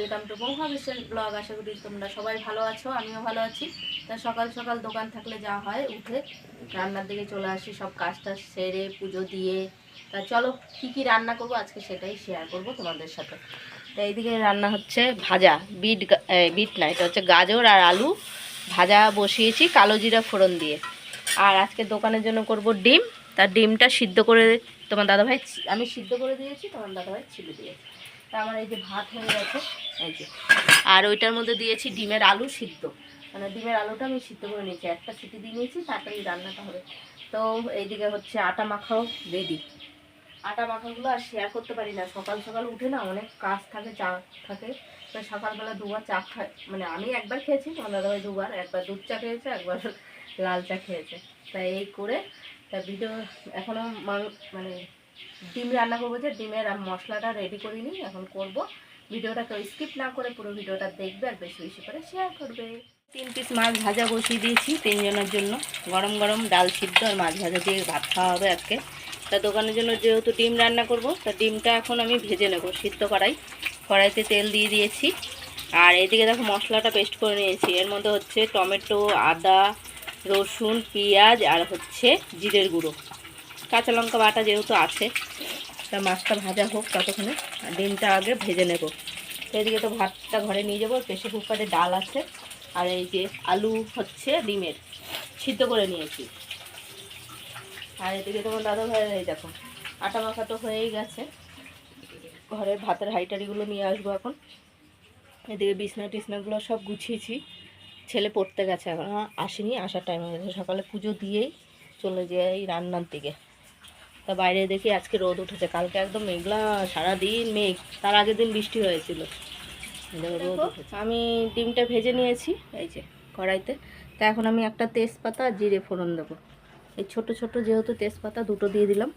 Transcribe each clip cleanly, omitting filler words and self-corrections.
Welcome to মহা বিশ্বের blog. আশা করি তোমরা সবাই ভালো আছো, আমিও ভালো আছি। তা সকাল সকাল দোকান থাকলে যা হয়, উঠে রান্নার দিকে চলে আসি, সব কাজটা সেরে পুজো দিয়ে। তা চলো কি কি রান্না করব আজকে সেটাই শেয়ার করব তোমাদের সাথে। তা এইদিকে রান্না হচ্ছে ভাজা, বিট না, এটা হচ্ছে গাজর আর আলু ভাজা বসিয়েছি কালো জিরা ফোড়ন দিয়ে। আর আজকে দোকানের জন্য করব ডিম। তার ডিমটা সিদ্ধ করে তোমার দাদাভাই, আমি সিদ্ধ করে দিয়েছি, তোমার দাদাভাই ছিলে দিয়েছি। তা আমার এই যে ভাত হয়ে গেছে, এই যে। আর ওইটার মধ্যে দিয়েছি ডিমের আলু সিদ্ধ, মানে ডিমের আলুটা আমি সিদ্ধ করে নিয়েছি, একটা সিটি দিয়ে নিয়েছি, তাড়াতাড়ি রান্নাটা হবে। তো এইদিকে হচ্ছে আটা মাখাও রেডি। আটা মাখাগুলো আর শেয়ার করতে পারি না, সকাল সকাল উঠে না অনেক কাজ থাকে, চা থাকে। তো সকালবেলা দুবার চা খায়, মানে আমি একবার খেয়েছি, আমার দাদাভাই দুবার, একবার দুধ চা খেয়েছে, একবার লাল চা খেয়েছে। তাই এই করে তা ভিডিও এখনও মানে ডিম রান্না করবো, যে ডিমের মশলাটা রেডি করিনি, এখন করব। ভিডিওটা তো স্কিপ না করে পুরো ভিডিওটা দেখবে আর বেশি বেশি করে শেয়ার করবে। 3 পিস মাছ ভাজা বসিয়ে দিয়েছি 3 জনের জন্য, গরম গরম ডাল সিদ্ধ আর মাছ ভাজা দিয়ে ভাত খাওয়া হবে আজকে। তা দোকানের জন্য যেহেতু ডিম রান্না করব, তা ডিমটা এখন আমি ভেজে নেব সিদ্ধ কড়াইতে তেল দিয়ে দিয়েছি। আর এদিকে দেখো মশলাটা পেস্ট করে নিয়েছি, এর মধ্যে হচ্ছে টমেটো, আদা, রসুন, পেঁয়াজ আর হচ্ছে জিরের গুঁড়ো, কাঁচা লঙ্কা বাটা যেহেতু আছে। তা মাছটা ভাজা হোক ততক্ষণে, আর ডিমটা আগে ভেজে নেব। তো এদিকে তো ভাতটা ঘরে নিয়ে যাবো, প্রেসার কুকারে ডাল আছে, আর এই যে আলু হচ্ছে ডিমের সিদ্ধ করে নিয়েছি। আর এদিকে তোমার দাদা ভাই এই দেখো আটা মাখা তো হয়েই গেছে, ঘরের ভাতের হাঁড়িটাড়িগুলো নিয়ে আসবো এখন। এদিকে বিছনা টিছনাগুলো সব গুছিয়েছি, ছেলে পড়তে গেছে, এখন আসেনি, আসার টাইম হয়ে গেছে, সকালে পুজো দিয়েই চলে যাই রান্নার দিকে। তা বাইরে দেখি আজকে রোদ উঠেছে, কালকে একদম মেঘলা, সারাদিন মেঘ, তার আগের দিন বৃষ্টি হয়েছিল। রোদ উঠেছে। আমি ডিমটা ভেজে নিয়েছি এই যে কড়াইতে। তা এখন আমি একটা তেজপাতা আর জিরে ফোড়ন দেবো, এই ছোট ছোট যেহেতু তেজপাতা দুটো দিয়ে দিলাম,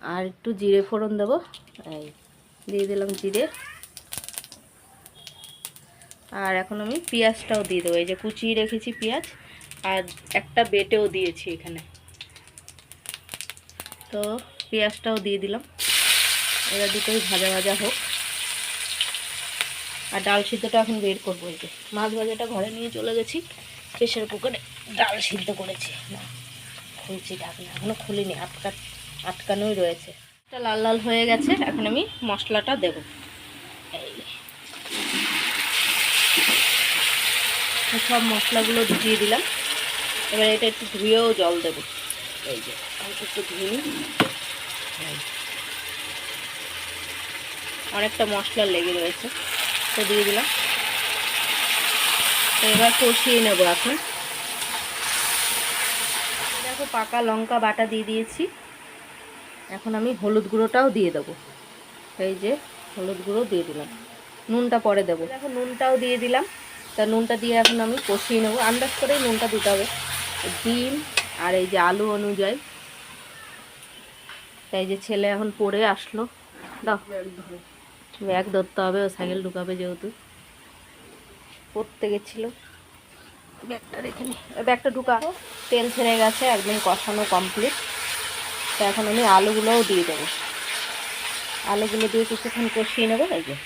আর একটু জিরে ফোড়ন দেবো, এই দিয়ে দিলাম জিরে। আর এখন আমি পেঁয়াজটাও দিয়ে দেবো, এই যে কুচিয়ে রেখেছি পেঁয়াজ, আর একটা বেটেও দিয়েছি এখানে। তো পেঁয়াজটাও দিয়ে দিলাম, এরা দুটোই ভাজা ভাজা হোক। আর ডাল সিদ্ধটা এখন বের করবো, এই যে মাছ ভাজাটা ঘরে নিয়ে চলে গেছি, প্রেসার কুকারে ডাল সিদ্ধ করেছি। না খুলছি ঢাকনা, এখনও খুলিনি, আটকানোই রয়েছে। এটা লাল লাল হয়ে গেছে, এখন আমি মশলাটা দেবো। এই সব মশলাগুলো দিয়ে দিলাম, এবার এটা একটু ধুয়েও জল দেবো, এই যে একটু ধুয়ে নিই, অনেকটা মশলা লেগে রয়েছে, তো দিয়ে দিলাম। তো এবার কষিয়ে নেবো এখন। দেখো পাকা লঙ্কা বাটা দিয়ে দিয়েছি, এখন আমি হলুদ গুঁড়োটাও দিয়ে দেবো, এই যে হলুদ গুঁড়ো দিয়ে দিলাম, নুনটা পরে দেবো। দেখো নুনটাও দিয়ে দিলাম। তা নুনটা দিয়ে এখন আমি কষিয়ে নেবো, আন্দাজ করেই নুনটা দিতে হবে, ডিম আর এই যে আলু অনুযায়ী। তাই যে ছেলে এখন পড়ে আসলো, দাও ব্যাগ ধরতে হবে, ও সাইকেল ঢুকাবে যেহেতু, পড়তে গেছিলো, ব্যাগটা রেখে নি, ব্যাগটা ঢুকাবো। তেল ছেড়ে গেছে, একদম কষানো কমপ্লিট। তো এখন আমি আলুগুলোও দিয়ে দেবো, আলুগুলো দিয়ে কিছুক্ষণ কষিয়ে নেবো। এই যে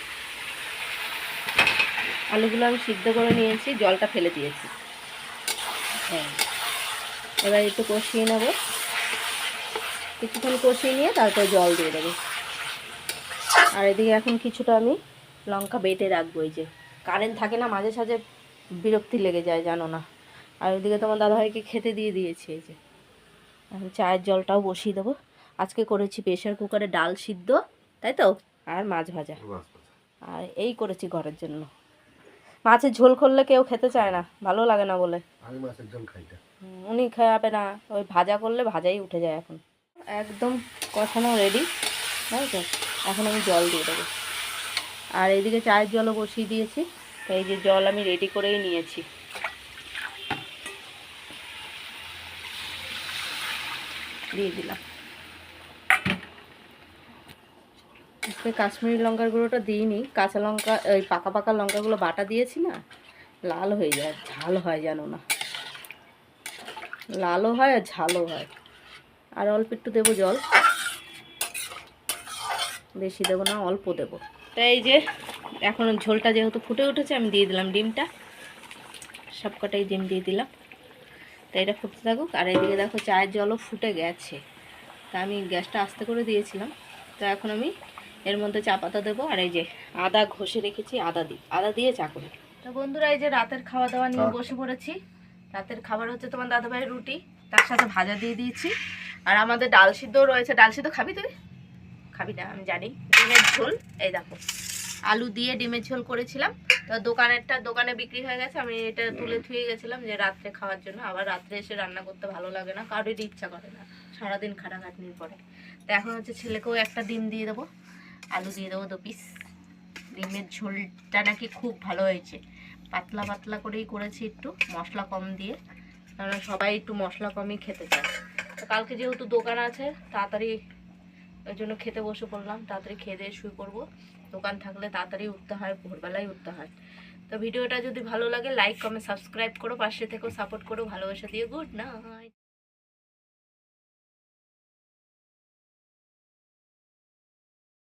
আলুগুলো আমি সিদ্ধ করে নিয়েছি, জলটা ফেলে দিয়েছি। হ্যাঁ, এবার একটু কষিয়ে নেব, কিছুক্ষণ কষিয়ে নিয়ে তারপর জল দিয়ে দেবো। আর এদিকে এখন কিছুটা আমি লঙ্কা বেটে রাখবো, এই যে কারেন্ট থাকে না, মাঝে সাঝে বিরক্তি লেগে যায় জানো না। আর ওইদিকে তোমার দাদাভাইকে খেতে দিয়ে দিয়েছি, এই যে এখন চায়ের জলটাও বসিয়ে দেবো। আজকে করেছি প্রেসার কুকারে ডাল সিদ্ধ, তাই তো, আর মাছ ভাজা, আর এই করেছি ঘরের জন্য। মাছের ঝোল করলে কেউ খেতে চায় না, ভালো লাগে না বলে, আমি মাছের ঝোল খাই না, উনি খাবে না, ওই ভাজা করলে ভাজাই উঠে যায়। এখন একদম কষানো রেডি, তাই তো, এখন আমি জল দিয়ে দেবো। আর এইদিকে চায়ের জলও বসিয়ে দিয়েছি, তো এই যে জল আমি রেডি করেই নিয়েছি, দিয়ে দিলাম। আজকে কাশ্মীরি লঙ্কার গুঁড়োটা দিইনি, কাঁচা লঙ্কা, ওই পাকা পাকা লঙ্কাগুলো বাটা দিয়েছি না, লাল হয়ে যায়, ঝাল হয় জানো না, লালও হয় আর ঝালও হয়। আর অল্প একটু দেবো জল, বেশি দেবো না, অল্প দেবো। তাই এই যে এখন ঝোলটা যেহেতু ফুটে উঠেছে আমি দিয়ে দিলাম ডিমটা, সবকটাই ডিম দিয়ে দিলাম। তো এটা ফুটতে থাকুক। আর এদিকে দেখো চায়ের জলও ফুটে গেছে, তা আমি গ্যাসটা আস্তে করে দিয়েছিলাম। তো এখন আমি এর মধ্যে চা পাতা দেবো, আর এই যে আদা ঘষে রেখেছি, আদা দিয়ে চা করি। তো বন্ধুরা এই যে রাতের খাওয়া দাওয়া নিয়ে বসে পড়েছি। রাতের খাবার হচ্ছে তোমার দাদাভাইয়ের রুটি, তার সাথে ভাজা দিয়ে দিয়েছি। আর আমাদের ডাল সিদ্ধও রয়েছে। ডাল সিদ্ধ খাবি তুই? খাবি না আমি জানি। ডিমের ঝোল, এই দেখো আলু দিয়ে ডিমের ঝোল করেছিলাম। তো দোকানে বিক্রি হয়ে গেছে, আমি এটা তুলে থুয়ে গেছিলাম যে রাত্রে খাওয়ার জন্য। আবার রাত্রে এসে রান্না করতে ভালো লাগে না, কারোরই ইচ্ছা করে না সারাদিন খাটাখাটনির পরে। তো এখন হচ্ছে ছেলেকেও একটা ডিম দিয়ে দেবো, আলু দিয়ে দেবো 2 পিস। ডিমের ঝোলটা নাকি খুব ভালো হয়েছে, পাতলা পাতলা করেই করেছি, একটু মশলা কম দিয়ে, কারণ সবাই একটু মশলা কমই খেতে চায়। তো কালকে যেহেতু দোকান আছে তাড়াতাড়ি ওই জন্য খেতে বসে পড়লাম, তাড়াতাড়ি খেয়ে দিয়ে শুয়ে পড়বো। দোকান থাকলে তাড়াতাড়ি উঠতে হয়, ভোরবেলায় উঠতে হয়। তো ভিডিওটা যদি ভালো লাগে লাইক কমেন্ট সাবস্ক্রাইব করো, পাশে থেকেও সাপোর্ট করো, ভালোবাসা দিয়ে গুড নাইট।